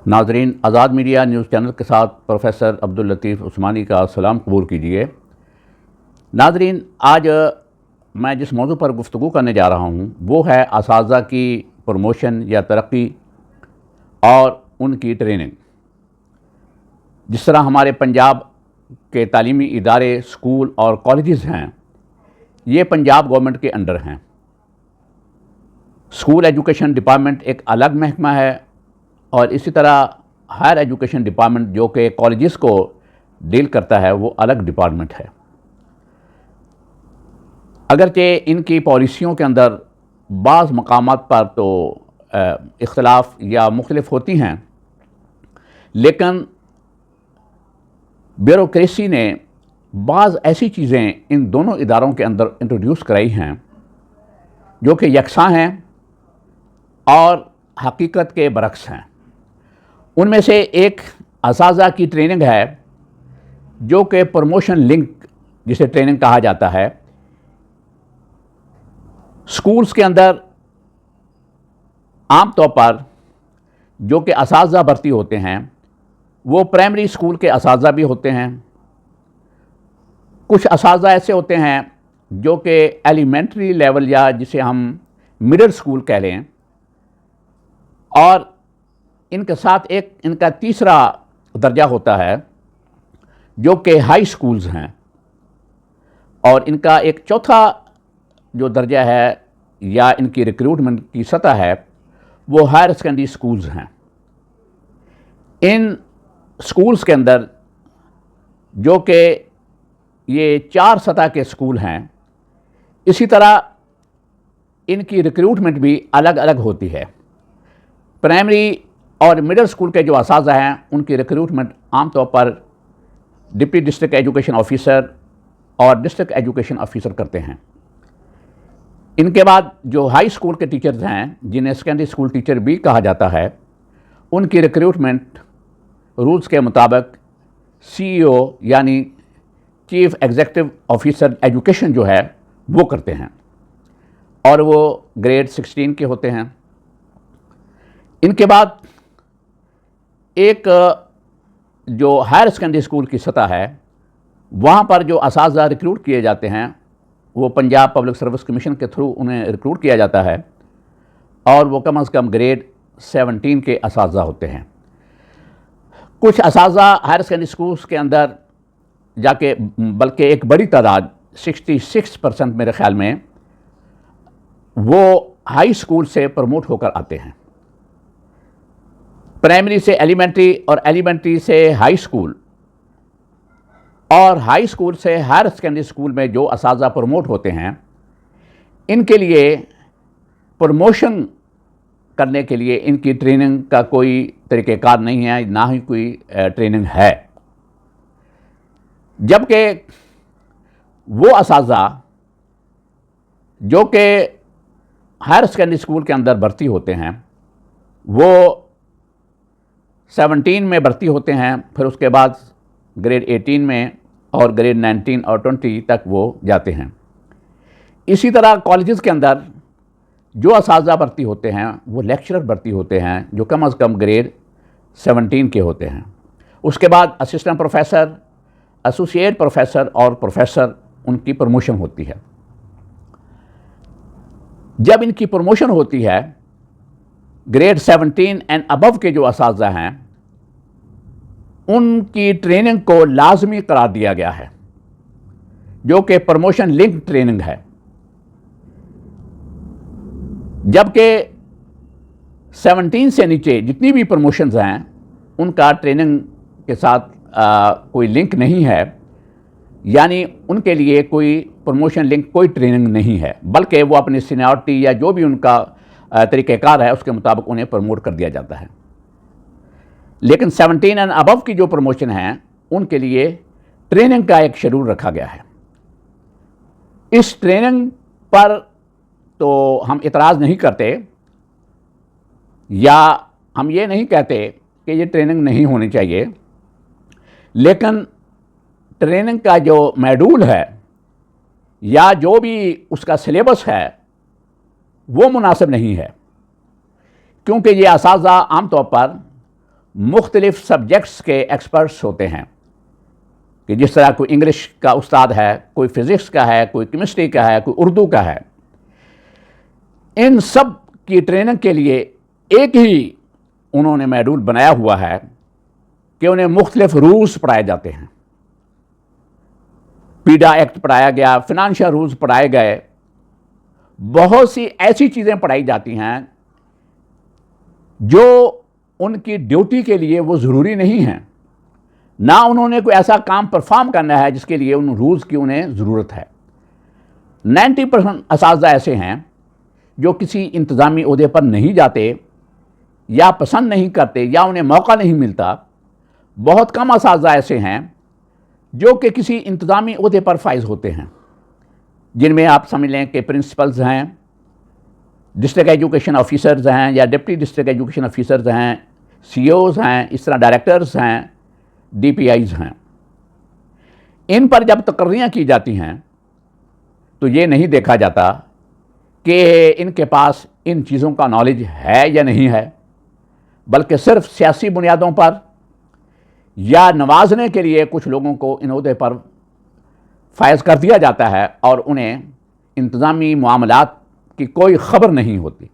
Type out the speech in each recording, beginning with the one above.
ناظرین، آزاد media news channel کے ساتھ پروفیسر عبداللطیف عثمانی کا سلام قبول کیجیے۔ ناظرین، آج میں جس موضوع پر گفتگو کرنے جا رہا ہوں وہ ہے اساتذہ کی پروموشن یا ترقی اور ان کی ٹریننگ۔ جس طرح ہمارے پنجاب کے تعلیمی ادارے، اسکول اور کالجز ہیں، یہ پنجاب گورنمنٹ کے انڈر ہیں۔ اسکول ایجوکیشن ڈپارٹمنٹ ایک الگ محکمہ ہے اور اسی طرح ہائر ایجوکیشن ڈپارٹمنٹ جو کہ کالجز کو ڈیل کرتا ہے وہ الگ ڈپارٹمنٹ ہے۔ اگرچہ ان کی پالیسیوں کے اندر بعض مقامات پر تو اختلاف یا مختلف ہوتی ہیں، لیکن بیوروکریسی نے بعض ایسی چیزیں ان دونوں اداروں کے اندر انٹروڈیوس کرائی ہیں جو کہ یکساں ہیں اور حقیقت کے برعکس ہیں۔ ان میں سے ایک اساتذہ کی ٹریننگ ہے جو کہ پروموشن لنک جسے ٹریننگ کہا جاتا ہے۔ اسکولز کے اندر عام طور پر جو کہ اساتذہ بھرتی ہوتے ہیں وہ پرائمری اسکول کے اساتذہ بھی ہوتے ہیں۔ کچھ اساتذہ ایسے ہوتے ہیں جو کہ ایلیمنٹری لیول یا جسے ہم مڈل اسکول کہہ لیں، اور ان کے ساتھ ایک ان کا تیسرا درجہ ہوتا ہے جو کہ ہائی اسکولز ہیں، اور ان کا ایک چوتھا جو درجہ ہے یا ان کی ریکروٹمنٹ کی سطح ہے وہ ہائر سیکنڈری اسکولز ہیں۔ ان اسکولز کے اندر جو کہ یہ 4 سطح کے اسکول ہیں، اسی طرح ان کی ریکروٹمنٹ بھی الگ الگ ہوتی ہے۔ پرائمری اور مڈل اسکول کے جو اساتذہ ہیں ان کی ریکروٹمنٹ عام طور پر ڈپٹی ڈسٹرکٹ ایجوکیشن آفیسر اور ڈسٹرکٹ ایجوکیشن آفیسر کرتے ہیں۔ ان کے بعد جو ہائی اسکول کے ٹیچرز ہیں جنہیں سیکنڈری اسکول ٹیچر بھی کہا جاتا ہے، ان کی ریکروٹمنٹ رولز کے مطابق سی ای او یعنی چیف ایگزیکٹو آفیسر ایجوکیشن جو ہے وہ کرتے ہیں، اور وہ گریڈ 16 کے ہوتے ہیں۔ ان کے بعد ایک جو ہائر سیکنڈری اسکول کی سطح ہے وہاں پر جو اساتذہ ریکروٹ کیے جاتے ہیں وہ پنجاب پبلک سروس کمیشن کے تھرو انہیں ریکروٹ کیا جاتا ہے، اور وہ کم از کم گریڈ 17 کے اساتذہ ہوتے ہیں۔ کچھ اساتذہ ہائر سیکنڈری اسکولز کے اندر جا کے بلکہ ایک بڑی تعداد 66% میرے خیال میں وہ ہائی اسکول سے پروموٹ ہو کر آتے ہیں۔ پرائمری سے ایلیمنٹری اور ایلیمنٹری سے ہائی اسکول اور ہائی اسکول سے ہائر سیکنڈری اسکول میں جو اساتذہ پروموٹ ہوتے ہیں، ان کے لیے پروموشن کرنے کے لیے ان کی ٹریننگ کا کوئی طریقہ کار نہیں ہے، نہ ہی کوئی ٹریننگ ہے۔ جبکہ وہ اساتذہ جو کہ ہائر سیکنڈری اسکول کے اندر بھرتی ہوتے ہیں وہ 17 میں بھرتی ہوتے ہیں، پھر اس کے بعد گریڈ 18 میں اور گریڈ 19 اور 20 تک وہ جاتے ہیں۔ اسی طرح کالجز کے اندر جو اساتذہ بھرتی ہوتے ہیں وہ لیکچرر بھرتی ہوتے ہیں جو کم از کم گریڈ 17 کے ہوتے ہیں۔ اس کے بعد اسسٹنٹ پروفیسر، ایسوسیٹ پروفیسر اور پروفیسر ان کی پروموشن ہوتی ہے۔ جب ان کی پروموشن ہوتی ہے، گریڈ 17 اینڈ ابو کے جو اساتذہ ہیں ان کی ٹریننگ کو لازمی قرار دیا گیا ہے جو کہ پروموشن لنک ٹریننگ ہے۔ جبکہ 17 سے نیچے جتنی بھی پروموشنز ہیں ان کا ٹریننگ کے ساتھ کوئی لنک نہیں ہے، یعنی ان کے لیے کوئی پروموشن لنک کوئی ٹریننگ نہیں ہے، بلکہ وہ اپنی سینیورٹی یا جو بھی ان کا طریقہ کار ہے اس کے مطابق انہیں پروموٹ کر دیا جاتا ہے۔ لیکن 17 اینڈ ابو کی جو پروموشن ہیں ان کے لیے ٹریننگ کا ایک شیڈول رکھا گیا ہے۔ اس ٹریننگ پر تو ہم اعتراض نہیں کرتے یا ہم یہ نہیں کہتے کہ یہ ٹریننگ نہیں ہونی چاہیے، لیکن ٹریننگ کا جو میڈول ہے یا جو بھی اس کا سلیبس ہے وہ مناسب نہیں ہے، کیونکہ یہ اساتذہ عام طور پر مختلف سبجیکٹس کے ایکسپرٹس ہوتے ہیں، کہ جس طرح کوئی انگلش کا استاد ہے، کوئی فزکس کا ہے، کوئی کیمسٹری کا ہے، کوئی اردو کا ہے۔ ان سب کی ٹریننگ کے لیے ایک ہی انہوں نے میڈول بنایا ہوا ہے کہ انہیں مختلف رولز پڑھائے جاتے ہیں۔ پیڈا ایکٹ پڑھایا گیا، فنانشل رولز پڑھائے گئے، بہت سی ایسی چیزیں پڑھائی جاتی ہیں جو ان کی ڈیوٹی کے لیے وہ ضروری نہیں ہیں، نہ انہوں نے کوئی ایسا کام پرفارم کرنا ہے جس کے لیے ان رولز کی انہیں ضرورت ہے۔ 90% اساتذہ ایسے ہیں جو کسی انتظامی عہدے پر نہیں جاتے، یا پسند نہیں کرتے، یا انہیں موقع نہیں ملتا۔ بہت کم اساتذہ ایسے ہیں جو کہ کسی انتظامی عہدے پر فائز ہوتے ہیں، جن میں آپ سمجھ لیں کہ پرنسپلز ہیں، ڈسٹرکٹ ایجوکیشن آفیسرز ہیں، یا ڈپٹی ڈسٹرکٹ ایجوکیشن آفیسرز ہیں، سی اوز ہیں، اس طرح ڈائریکٹرز ہیں، ڈی پی آئیز ہیں۔ ان پر جب تقرریاں کی جاتی ہیں تو یہ نہیں دیکھا جاتا کہ ان کے پاس ان چیزوں کا نالج ہے یا نہیں ہے، بلکہ صرف سیاسی بنیادوں پر یا نوازنے کے لیے کچھ لوگوں کو ان عہدے پر فائز کر دیا جاتا ہے، اور انہیں انتظامی معاملات کی کوئی خبر نہیں ہوتی۔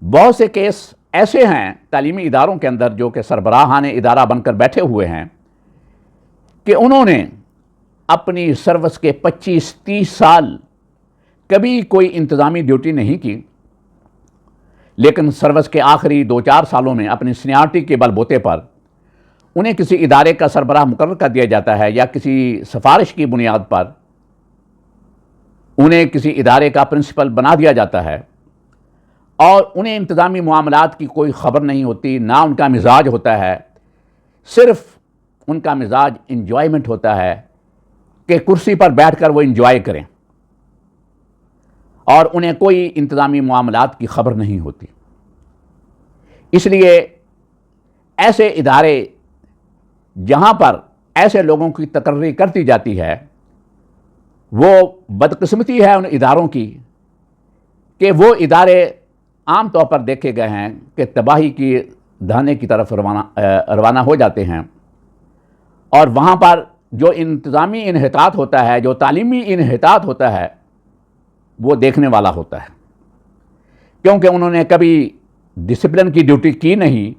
بہت سے کیس ایسے ہیں تعلیمی اداروں کے اندر جو کہ سربراہان ادارہ بن کر بیٹھے ہوئے ہیں کہ انہوں نے اپنی سروس کے 25-30 سال کبھی کوئی انتظامی ڈیوٹی نہیں کی، لیکن سروس کے آخری 2-4 سالوں میں اپنی سینیارٹی کے بل بوتے پر انہیں کسی ادارے کا سربراہ مقرر کر دیا جاتا ہے، یا کسی سفارش کی بنیاد پر انہیں کسی ادارے کا پرنسپل بنا دیا جاتا ہے، اور انہیں انتظامی معاملات کی کوئی خبر نہیں ہوتی، نہ ان کا مزاج ہوتا ہے، صرف ان کا مزاج انجوائمنٹ ہوتا ہے کہ کرسی پر بیٹھ کر وہ انجوائے کریں، اور انہیں کوئی انتظامی معاملات کی خبر نہیں ہوتی۔ اس لیے ایسے ادارے جہاں پر ایسے لوگوں کی تقرری کرتی جاتی ہے، وہ بدقسمتی ہے ان اداروں کی کہ وہ ادارے عام طور پر دیکھے گئے ہیں کہ تباہی کی دہانے کی طرف روانہ ہو جاتے ہیں، اور وہاں پر جو انتظامی انحطاط ہوتا ہے، جو تعلیمی انحطاط ہوتا ہے، وہ دیکھنے والا ہوتا ہے، کیونکہ انہوں نے کبھی ڈسپلن کی ڈیوٹی کی نہیں،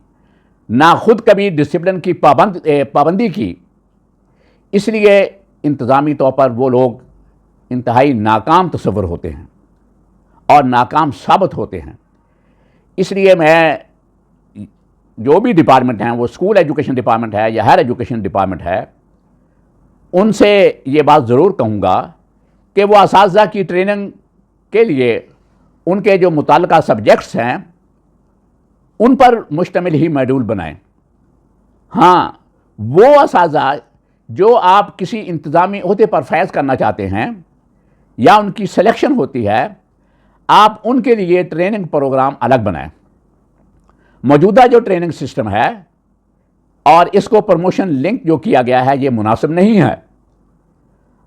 نہ خود کبھی ڈسپلن کی پابندی کی۔ اس لیے انتظامی طور پر وہ لوگ انتہائی ناکام تصور ہوتے ہیں اور ناکام ثابت ہوتے ہیں۔ اس لیے میں جو بھی ڈپارٹمنٹ ہیں، وہ اسکول ایجوکیشن ڈپارٹمنٹ ہے یا ہائر ایجوکیشن ڈپارٹمنٹ ہے، ان سے یہ بات ضرور کہوں گا کہ وہ اساتذہ کی ٹریننگ کے لیے ان کے جو متعلقہ سبجیکٹس ہیں ان پر مشتمل ہی میڈول بنائیں۔ ہاں، وہ اساتذہ جو آپ کسی انتظامی عہدے پر فائز کرنا چاہتے ہیں یا ان کی سلیکشن ہوتی ہے، آپ ان کے لیے ٹریننگ پروگرام الگ بنائیں۔ موجودہ جو ٹریننگ سسٹم ہے اور اس کو پروموشن لنک جو کیا گیا ہے، یہ مناسب نہیں ہے۔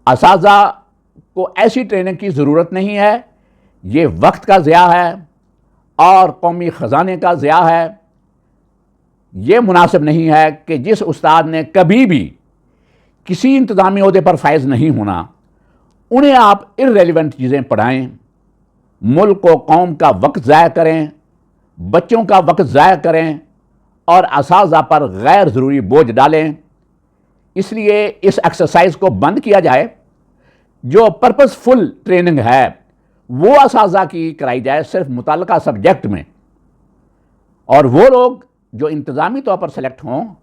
اساتذہ کو ایسی ٹریننگ کی ضرورت نہیں ہے، یہ وقت کا ضیاع ہے اور قومی خزانے کا ضیاع ہے۔ یہ مناسب نہیں ہے کہ جس استاد نے کبھی بھی کسی انتظامی عہدے پر فائز نہیں ہونا، انہیں آپ irrelevant چیزیں پڑھائیں، ملک و قوم کا وقت ضائع کریں، بچوں کا وقت ضائع کریں، اور اساتذہ پر غیر ضروری بوجھ ڈالیں۔ اس لیے اس ایکسرسائز کو بند کیا جائے۔ جو پرپز فل ٹریننگ ہے وہ اساتذہ کی کرائی جائے صرف متعلقہ سبجیکٹ میں، اور وہ لوگ جو انتظامی طور پر سلیکٹ ہوں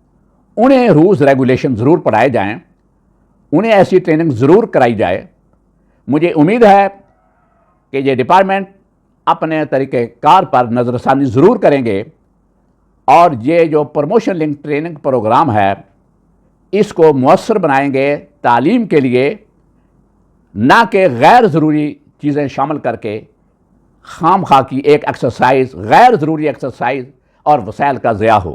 انہیں رولز ریگولیشن ضرور پڑھائے جائیں، انہیں ایسی ٹریننگ ضرور کرائی جائے۔ مجھے امید ہے کہ یہ ڈپارٹمنٹ اپنے طریقہ کار پر نظر ثانی ضرور کریں گے، اور یہ جو پروموشن لنک ٹریننگ پروگرام ہے اس کو مؤثر بنائیں گے تعلیم کے لیے، نہ کہ غیر ضروری چیزیں شامل کر کے خام خواہ کی ایک ایکسرسائز، غیر ضروری ایکسرسائز اور وسائل کا ضیاع ہو۔